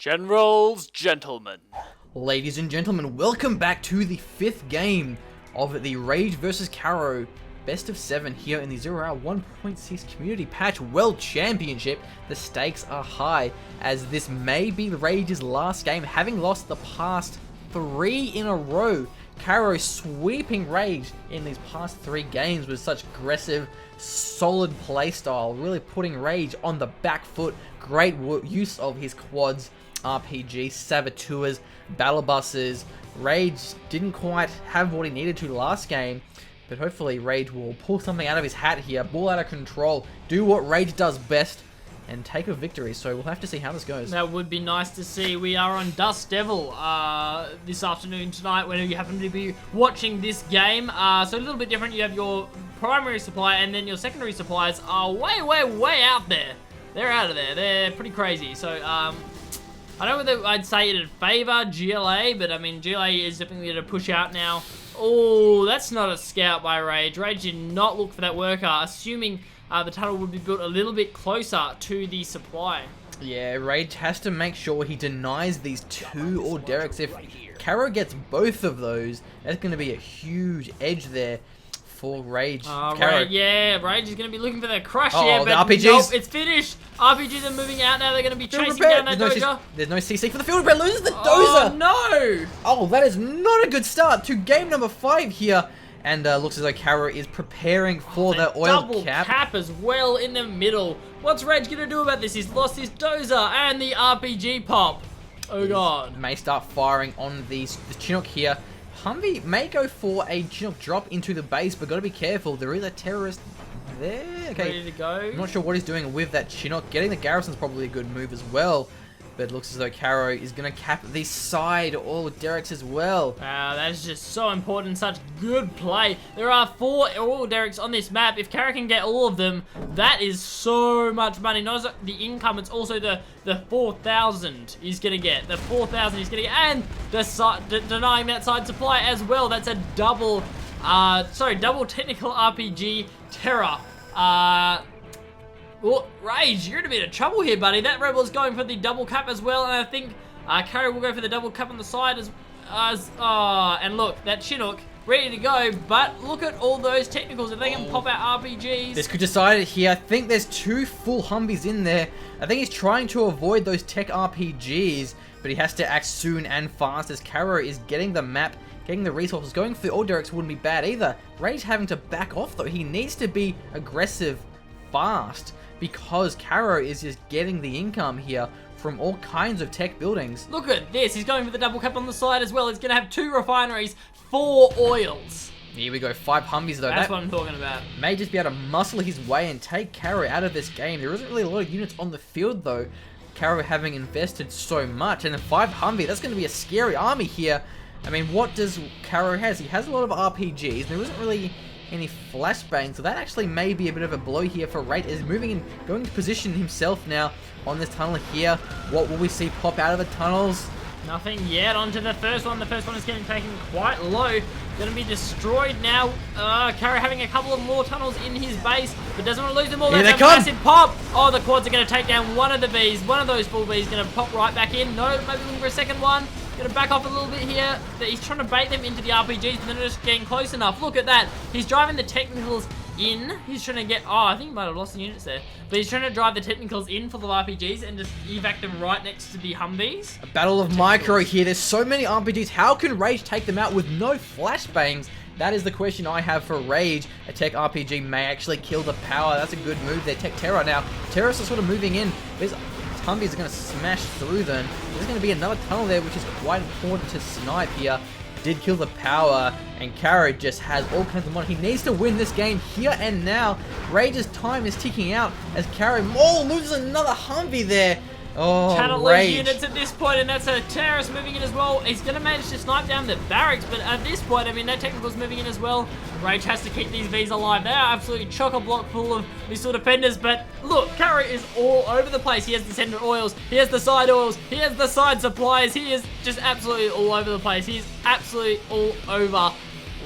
Generals, gentlemen. Ladies and gentlemen, welcome back to the 5th game of the Rage vs. Karro Best of 7 here in the 0-hour 1.6 Community Patch World Championship. The stakes are high as this may be Rage's last game, having lost the past 3 in a row. Karro sweeping Rage in these past 3 games with such aggressive, solid playstyle, really putting Rage on the back foot. Great use of his quads, RPG, saboteurs, battle buses. Rage didn't quite have what he needed to last game, but hopefully Rage will pull something out of his hat here, ball out of control, do what Rage does best, and take a victory. So we'll have to see how this goes. That would be nice to see. We are on Dust Devil this afternoon tonight when you happen to be watching this game. So a little bit different. You have your primary supply and then your secondary supplies are way out there. They're out of there. They're pretty crazy. So I don't know whether I'd say it'd favor GLA, but I mean GLA is definitely going to push out now. Oh, that's not a scout by Rage. Rage did not look for that worker, assuming the tunnel would be built a little bit closer to the supply. Yeah, Rage has to make sure he denies these 2 hors d'oeuvres. If Karro gets both of those, that's going to be a huge edge there for Rage. Rage is going to be looking for the crush here, the but RPGs. nope, it's finished. RPGs are moving out now. They're going to be chasing down that dozer. There's no CC for the field repair. Loses the dozer. Oh, no. Oh, that is not a good start to game number 5 here. And looks as though Karro is preparing for the oil double cap. cap as well in the middle. What's Rage going to do about this? He's lost his dozer and the RPG pop. Oh, God. May start firing on the Chinook here. Humvee may go for a Chinook drop into the base, but got to be careful. There is a terrorist there. Okay, ready to go. I'm not sure what he's doing with that Chinook. Getting the garrison's probably a good move as well. But it looks as though Karro is going to cap the side all derricks as well. Wow, that is just so important. Such good play. There are 4 oil derricks on this map. If Karro can get all of them, that is so much money. Not just the income, it's also the 4,000 he's going to get. The 4,000 he's going to get. And denying that side supply as well. That's a double technical RPG terror. Well, Rage, you're going to be in trouble here, buddy. That Rebel is going for the double cap as well, and I think Karro will go for the double cap on the side and look, that Chinook ready to go, but look at all those technicals. If they can pop out RPGs. This could decide it here. I think there's 2 full Humvees in there. I think he's trying to avoid those tech RPGs, but he has to act soon and fast as Karro is getting the map, getting the resources. Going for the oil derricks wouldn't be bad either. Rage having to back off though. He needs to be aggressive fast, because Karro is just getting the income here from all kinds of tech buildings. Look at this. He's going for the double cap on the side as well. He's going to have 2 refineries, 4 oils. Here we go. 5 Humvees though. That's what I'm talking about. May just be able to muscle his way and take Karro out of this game. There isn't really a lot of units on the field though. Karro having invested so much. And then 5 Humvee. That's going to be a scary army here. I mean, what does Karro has? He has a lot of RPGs. There isn't really any flashbangs, so that actually may be a bit of a blow here for Rage. Is moving in, going to position himself now on this tunnel here. What will we see pop out of the tunnels? Nothing yet. Onto the first one. The first one is getting taken quite low. Going to be destroyed now. Karro having a couple of more tunnels in his base, but doesn't want to lose them all. Here That's they a come. massive pop. Oh, the quads are going to take down one of the Bs. One of those full Bs going to pop right back in. No, maybe looking for a second one. Going to back off a little bit here. He's trying to bait them into the RPGs, but they're not just getting close enough. Look at that. He's driving the technicals in. He's trying to get... Oh, I think he might have lost the units there. But he's trying to drive the technicals in for the RPGs and just evac them right next to the Humvees. A battle of micro here. There's so many RPGs. How can Rage take them out with no flashbangs? That is the question I have for Rage. A tech RPG may actually kill the power. That's a good move there. Tech Terror now. Terrorists are sort of moving in. There's... Humvees are going to smash through them. There's going to be another tunnel there, which is quite important to snipe here. Did kill the power, and Karro just has all kinds of money. He needs to win this game here and now. Rage's time is ticking out as Karro loses another Humvee there. Oh, Cannot Rage. lose units at this point, and that's a terrorist moving in as well. He's going to manage to snipe down the barracks, but at this point, I mean, that technical's moving in as well. Rage has to keep these Vs alive. They are absolutely chock-a-block full of missile defenders, but look, Karro is all over the place. He has the center oils, he has the side oils, he has the side supplies. He is just absolutely all over the place. He's absolutely all over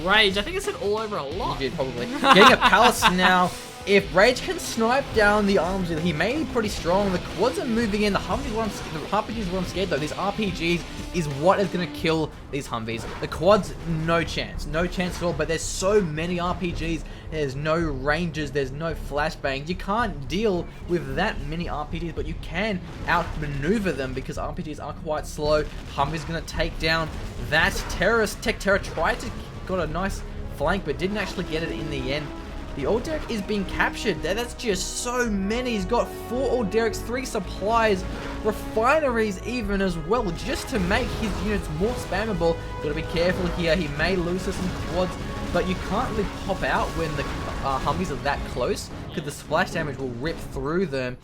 Rage. I think I said all over a lot. You did, probably. Getting a palace now if Rage can snipe down the arms, he may be pretty strong. The quads are moving in. The Humvees is what I'm scared though. These RPGs is what is going to kill these Humvees. The quads, no chance. No chance at all. But there's so many RPGs. There's no ranges. There's no flashbangs. You can't deal with that many RPGs, but you can outmaneuver them because RPGs are quite slow. Humvee's going to take down that terrorist. Tech Terror tried to got a nice flank, but didn't actually get it in the end. The Alderac is being captured. That's just so many. He's got 4 Alderacs, 3 supplies, refineries even as well, just to make his units more spammable. Got to be careful here. He may lose to some quads, but you can't really pop out when the Humvees are that close, because the splash damage will rip through them.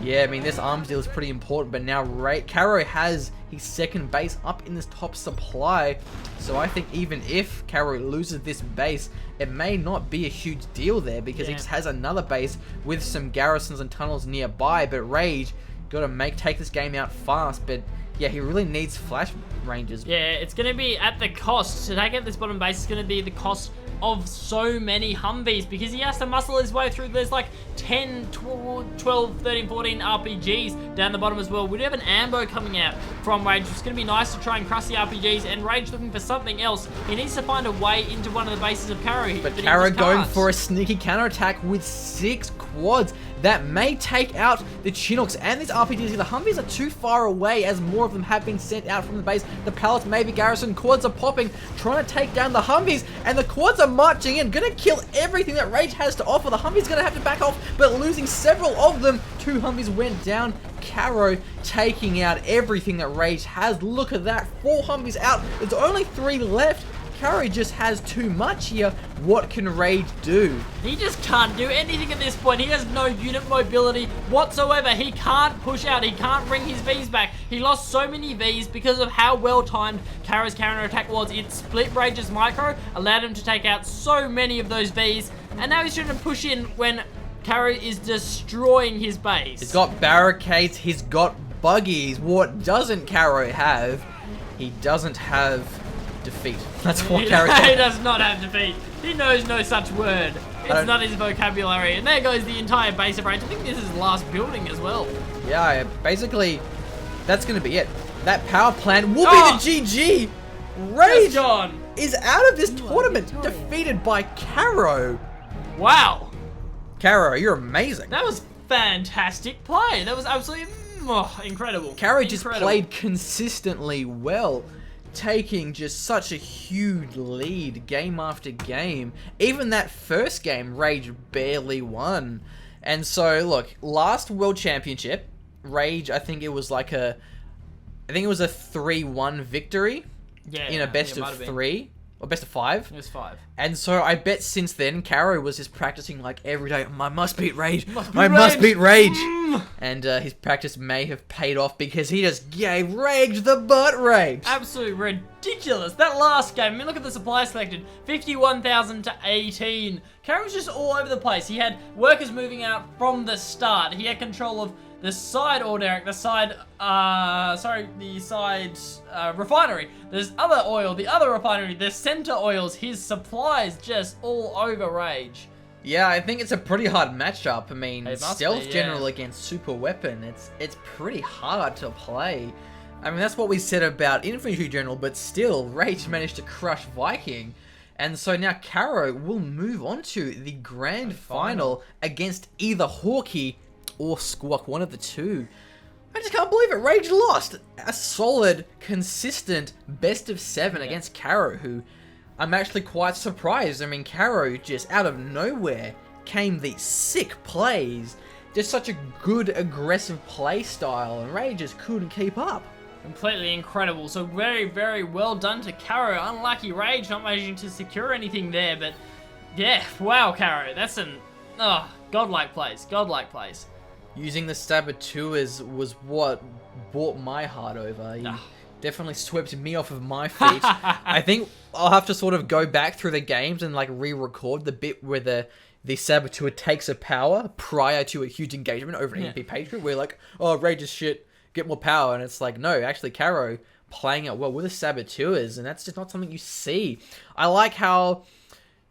Yeah, I mean, this arms deal is pretty important, but now Karro has his second base up in this top supply, so I think even if Karro loses this base, it may not be a huge deal there, because he just has another base with some garrisons and tunnels nearby. But Rage got to take this game out fast, but yeah, he really needs flash ranges. Yeah, it's going to be at the cost. To take out this bottom base is going to be the cost of so many Humvees, because he has to muscle his way through. There's like 10, 12, 13, 14 RPGs down the bottom as well. We do have an ambo coming out from Rage. It's going to be nice to try and crush the RPGs, and Rage looking for something else. He needs to find a way into one of the bases of Karro. But Karro going for a sneaky counterattack with 6 quads. That may take out the Chinooks and these RPGs. The Humvees are too far away, as more of them have been sent out from the base. The pallets may be garrison. Quads are popping, trying to take down the Humvees, and the quads are marching in, gonna kill everything that Rage has to offer. The Humvees gonna have to back off, but losing several of them. 2 Humvees went down. Karro taking out everything that Rage has. Look at that, 4 Humvees out. There's only 3 left. Karro just has too much here. What can Rage do? He just can't do anything at this point. He has no unit mobility whatsoever. He can't push out. He can't bring his Vs back. He lost so many Vs because of how well timed Karro's counterattack was. It split Rage's micro, allowed him to take out so many of those Vs, and now he's trying to push in when Karro is destroying his base. He's got barricades. He's got buggies. What doesn't Karro have? He doesn't have defeat. That's what Karro He does not have defeat. He knows no such word. It's not his vocabulary. And there goes the entire base of Rage. I think this is his last building as well. Yeah, basically, that's going to be it. That power plant will be the GG. Rage is out of this tournament, defeated by Karro. Wow. Karro, you're amazing. That was fantastic play. That was absolutely incredible. Karro just played consistently well, taking just such a huge lead game after game. Even that first game, Rage barely won. And so, look, last World Championship, Rage, I think it was a 3-1 victory in a best of 3. Or best of 5. It was 5. And so I bet since then, Karro was just practicing like every day. I must beat Rage. I must beat Rage. And his practice may have paid off, because he just gave Rage the butt rage. Absolutely ridiculous. That last game, I mean, look at the supply selected. 51,000 to 18. Karro was just all over the place. He had workers moving out from the start. He had control of the side Alderac, the side refinery. There's other oil, the other refinery, the center oils, his supplies just all over Rage. Yeah, I think it's a pretty hard matchup. I mean, Stealth be, General against Super Weapon, it's pretty hard to play. I mean, that's what we said about Infantry General, but still, Rage managed to crush Viking. And so now Karro will move on to the grand final against either Hawkeye or Squawk, one of the two. I just can't believe it. Rage lost a solid, consistent best of 7 against Karro, who I'm actually quite surprised. I mean, Karro just out of nowhere came these sick plays. Just such a good, aggressive play style, and Rage just couldn't keep up. Completely incredible. So very, very well done to Karro. Unlucky Rage not managing to secure anything there, but yeah, wow, Karro. That's godlike plays. Godlike plays. Using the saboteurs was what brought my heart over. He definitely swept me off of my feet. I think I'll have to sort of go back through the games and like re-record the bit where the saboteur takes a power prior to a huge engagement over an MP Patriot. We're like, oh, Rage is shit, get more power. And it's like, no, actually Karro playing it well with the saboteurs, and that's just not something you see. I like how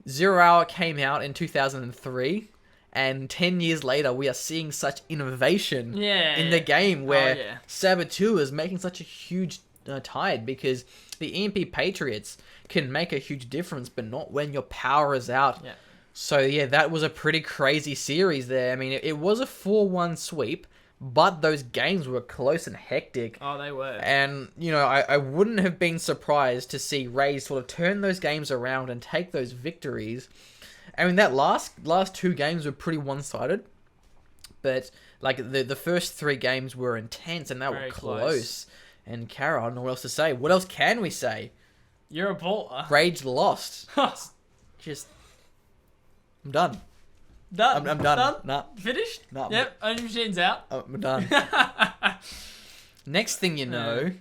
0 Hour came out in 2003, And 10 years later, we are seeing such innovation in the Yeah. game where yeah. Saboteur is making such a huge tide because the EMP Patriots can make a huge difference, but not when your power is out. Yeah. So yeah, that was a pretty crazy series there. I mean, it was a 4-1 sweep, but those games were close and hectic. Oh, they were. And, you know, I wouldn't have been surprised to see Rays sort of turn those games around and take those victories. I mean, that last 2 games were pretty one-sided. But, like, the first 3 games were intense and they were Very close. And Karro, I don't know what else to say. What else can we say? You're a baller. Rage lost. Just... I'm done. Done. I'm done. Nah. Finished? Nah. Yep. Only machine's out. I'm done. Next thing you know,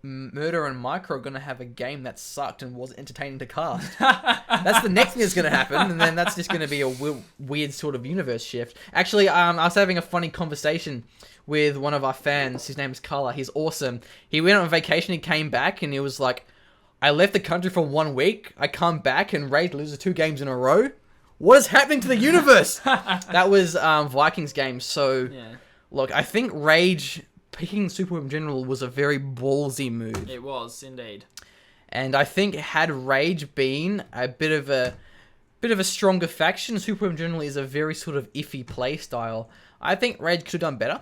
Murder and Micro are going to have a game that sucked and was entertaining to cast. That's the next thing that's going to happen, and then that's just going to be a weird sort of universe shift. Actually, I was having a funny conversation with one of our fans. His name is Karlo. He's awesome. He went on vacation, he came back, and he was like, I left the country for 1 week, I come back, and Raid loses 2 games in a row. What is happening to the universe? That was Vikings game. So, look, I think Rage picking Superwoman General was a very ballsy move. It was indeed. And I think had Rage been a bit of a stronger faction, Superwoman General is a very sort of iffy play style. I think Rage could have done better.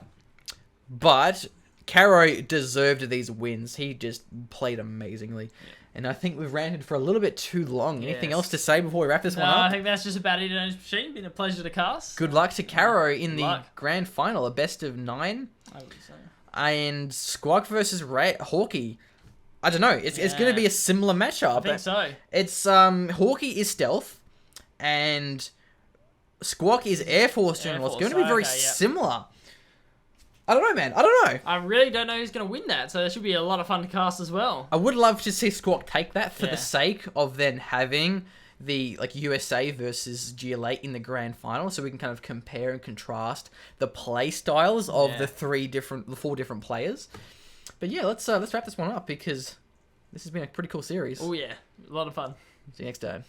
But Karro deserved these wins. He just played amazingly. Yeah. And I think we've ranted for a little bit too long. Anything else to say before we wrap this one up? I think that's just about it on his machine. Been a pleasure to cast. Good luck to Karro in the grand final, a best of 9. I would say. And Squawk versus Hawkeye. I don't know. It's going to be a similar matchup. I think so. It's Hawkeye is stealth, and Squawk is Air Force General. It's going to be very similar. I don't know, man. I don't know. I really don't know who's going to win that, so that should be a lot of fun to cast as well. I would love to see Squawk take that for the sake of then having the USA versus GLA in the grand final, so we can kind of compare and contrast the play styles of the 4 different players. But yeah, let's wrap this one up because this has been a pretty cool series. Oh yeah, a lot of fun. See you next time.